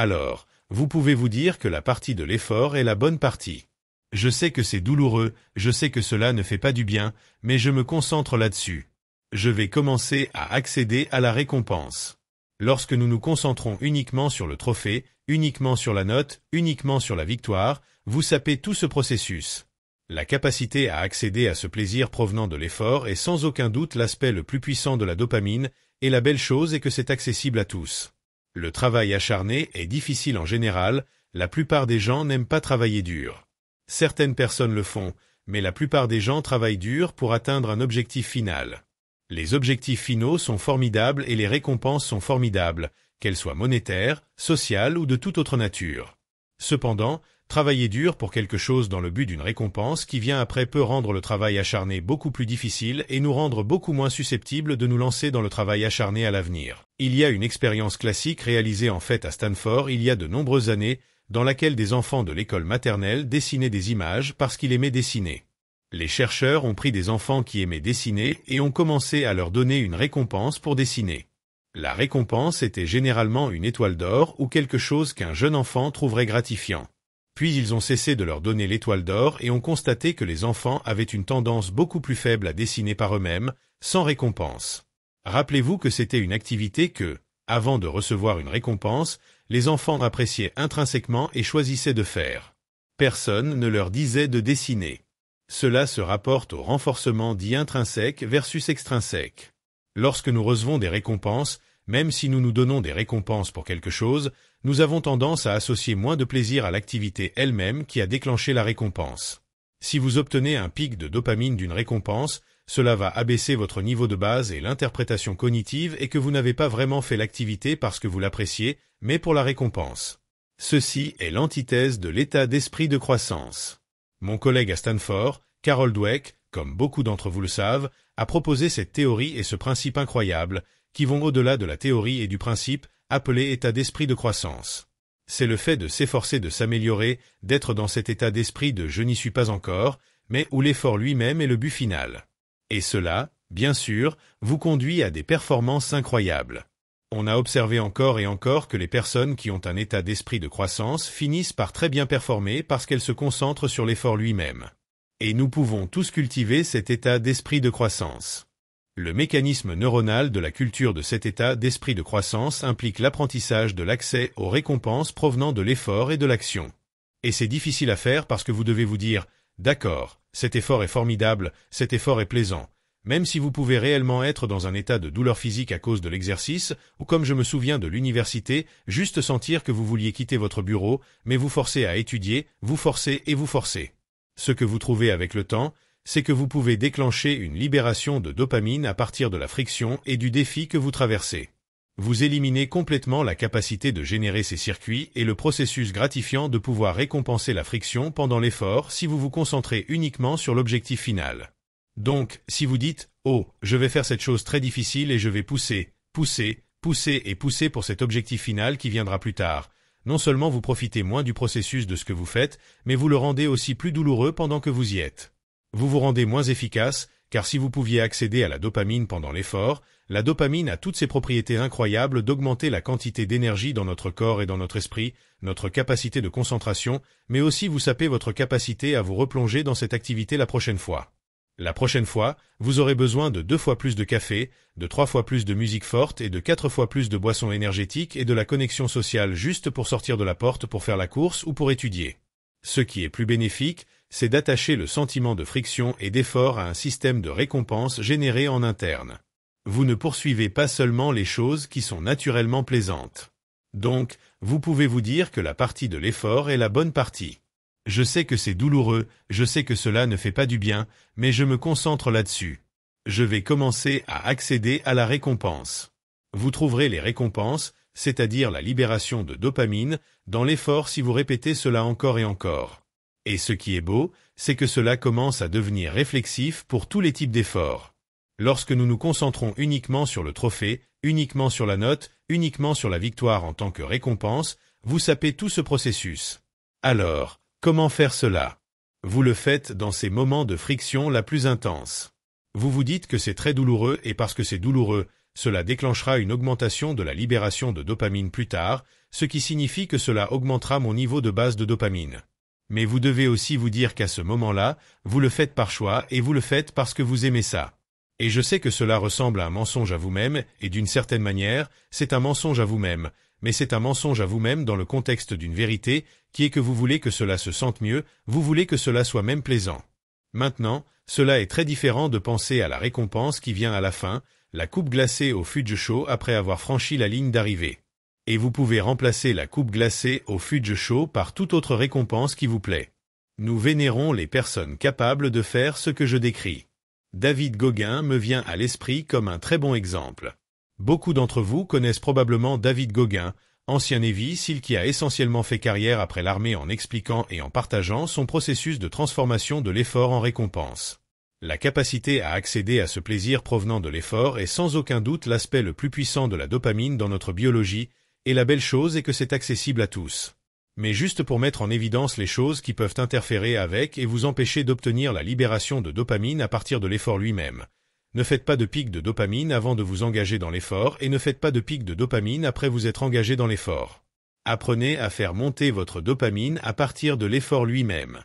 Alors, vous pouvez vous dire que la partie de l'effort est la bonne partie. Je sais que c'est douloureux, je sais que cela ne fait pas du bien, mais je me concentre là-dessus. Je vais commencer à accéder à la récompense. Lorsque nous nous concentrons uniquement sur le trophée, uniquement sur la note, uniquement sur la victoire, vous sapez tout ce processus. La capacité à accéder à ce plaisir provenant de l'effort est sans aucun doute l'aspect le plus puissant de la dopamine, et la belle chose est que c'est accessible à tous. Le travail acharné est difficile en général, la plupart des gens n'aiment pas travailler dur. Certaines personnes le font, mais la plupart des gens travaillent dur pour atteindre un objectif final. Les objectifs finaux sont formidables et les récompenses sont formidables, qu'elles soient monétaires, sociales ou de toute autre nature. Cependant, travailler dur pour quelque chose dans le but d'une récompense qui vient après peut rendre le travail acharné beaucoup plus difficile et nous rendre beaucoup moins susceptibles de nous lancer dans le travail acharné à l'avenir. Il y a une expérience classique réalisée en fait à Stanford il y a de nombreuses années, dans laquelle des enfants de l'école maternelle dessinaient des images parce qu'ils aimaient dessiner. Les chercheurs ont pris des enfants qui aimaient dessiner et ont commencé à leur donner une récompense pour dessiner. La récompense était généralement une étoile d'or ou quelque chose qu'un jeune enfant trouverait gratifiant. Puis ils ont cessé de leur donner l'étoile d'or et ont constaté que les enfants avaient une tendance beaucoup plus faible à dessiner par eux-mêmes, sans récompense. Rappelez-vous que c'était une activité que, avant de recevoir une récompense, les enfants appréciaient intrinsèquement et choisissaient de faire. Personne ne leur disait de dessiner. Cela se rapporte au renforcement dit intrinsèque versus extrinsèque. Lorsque nous recevons des récompenses, même si nous nous donnons des récompenses pour quelque chose, nous avons tendance à associer moins de plaisir à l'activité elle-même qui a déclenché la récompense. Si vous obtenez un pic de dopamine d'une récompense, cela va abaisser votre niveau de base et l'interprétation cognitive est que vous n'avez pas vraiment fait l'activité parce que vous l'appréciez, mais pour la récompense. Ceci est l'antithèse de l'état d'esprit de croissance. Mon collègue à Stanford, Carol Dweck, comme beaucoup d'entre vous le savent, a proposé cette théorie et ce principe incroyable, qui vont au-delà de la théorie et du principe, appelé état d'esprit de croissance. C'est le fait de s'efforcer de s'améliorer, d'être dans cet état d'esprit de « je n'y suis pas encore », mais où l'effort lui-même est le but final. Et cela, bien sûr, vous conduit à des performances incroyables. On a observé encore et encore que les personnes qui ont un état d'esprit de croissance finissent par très bien performer parce qu'elles se concentrent sur l'effort lui-même. Et nous pouvons tous cultiver cet état d'esprit de croissance. Le mécanisme neuronal de la culture de cet état d'esprit de croissance implique l'apprentissage de l'accès aux récompenses provenant de l'effort et de l'action. Et c'est difficile à faire parce que vous devez vous dire « D'accord, cet effort est formidable, cet effort est plaisant ». Même si vous pouvez réellement être dans un état de douleur physique à cause de l'exercice, ou comme je me souviens de l'université, juste sentir que vous vouliez quitter votre bureau, mais vous forcez à étudier, vous forcez et vous forcez. Ce que vous trouvez avec le temps, c'est que vous pouvez déclencher une libération de dopamine à partir de la friction et du défi que vous traversez. Vous éliminez complètement la capacité de générer ces circuits et le processus gratifiant de pouvoir récompenser la friction pendant l'effort si vous vous concentrez uniquement sur l'objectif final. Donc, si vous dites « Oh, je vais faire cette chose très difficile et je vais pousser, pousser, pousser et pousser pour cet objectif final qui viendra plus tard », non seulement vous profitez moins du processus de ce que vous faites, mais vous le rendez aussi plus douloureux pendant que vous y êtes. Vous vous rendez moins efficace, car si vous pouviez accéder à la dopamine pendant l'effort, la dopamine a toutes ces propriétés incroyables d'augmenter la quantité d'énergie dans notre corps et dans notre esprit, notre capacité de concentration, mais aussi vous sapez votre capacité à vous replonger dans cette activité la prochaine fois. La prochaine fois, vous aurez besoin de 2 fois plus de café, de 3 fois plus de musique forte et de 4 fois plus de boissons énergétiques et de la connexion sociale juste pour sortir de la porte pour faire la course ou pour étudier. Ce qui est plus bénéfique, c'est d'attacher le sentiment de friction et d'effort à un système de récompense généré en interne. Vous ne poursuivez pas seulement les choses qui sont naturellement plaisantes. Donc, vous pouvez vous dire que la partie de l'effort est la bonne partie. Je sais que c'est douloureux, je sais que cela ne fait pas du bien, mais je me concentre là-dessus. Je vais commencer à accéder à la récompense. Vous trouverez les récompenses, c'est-à-dire la libération de dopamine, dans l'effort si vous répétez cela encore et encore. Et ce qui est beau, c'est que cela commence à devenir réflexif pour tous les types d'efforts. Lorsque nous nous concentrons uniquement sur le trophée, uniquement sur la note, uniquement sur la victoire en tant que récompense, vous sapez tout ce processus. Alors, comment faire cela? Vous le faites dans ces moments de friction la plus intense. Vous vous dites que c'est très douloureux et parce que c'est douloureux, cela déclenchera une augmentation de la libération de dopamine plus tard, ce qui signifie que cela augmentera mon niveau de base de dopamine. Mais vous devez aussi vous dire qu'à ce moment-là, vous le faites par choix et vous le faites parce que vous aimez ça. Et je sais que cela ressemble à un mensonge à vous-même, et d'une certaine manière, c'est un mensonge à vous-même, mais c'est un mensonge à vous-même dans le contexte d'une vérité, qui est que vous voulez que cela se sente mieux, vous voulez que cela soit même plaisant. Maintenant, cela est très différent de penser à la récompense qui vient à la fin, la coupe glacée au fudge chaud après avoir franchi la ligne d'arrivée. Et vous pouvez remplacer la coupe glacée au fudge chaud par toute autre récompense qui vous plaît. Nous vénérons les personnes capables de faire ce que je décris. David Gauguin me vient à l'esprit comme un très bon exemple. Beaucoup d'entre vous connaissent probablement David Gauguin, ancien Navy SEAL qui a essentiellement fait carrière après l'armée en expliquant et en partageant son processus de transformation de l'effort en récompense. La capacité à accéder à ce plaisir provenant de l'effort est sans aucun doute l'aspect le plus puissant de la dopamine dans notre biologie, et la belle chose est que c'est accessible à tous. Mais juste pour mettre en évidence les choses qui peuvent interférer avec et vous empêcher d'obtenir la libération de dopamine à partir de l'effort lui-même. Ne faites pas de pic de dopamine avant de vous engager dans l'effort et ne faites pas de pic de dopamine après vous être engagé dans l'effort. Apprenez à faire monter votre dopamine à partir de l'effort lui-même.